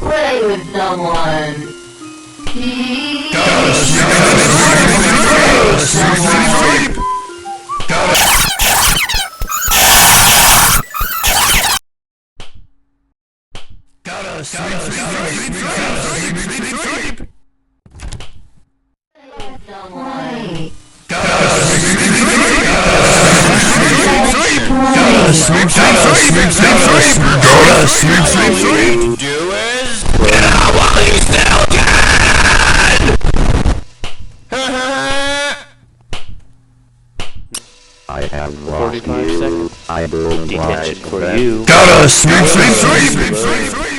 play with someone. Gotta sleep. Sleep. Do is get out while you still can. I have lost 45 you. seconds. I don't Detention like for that. you. Gotta sleep.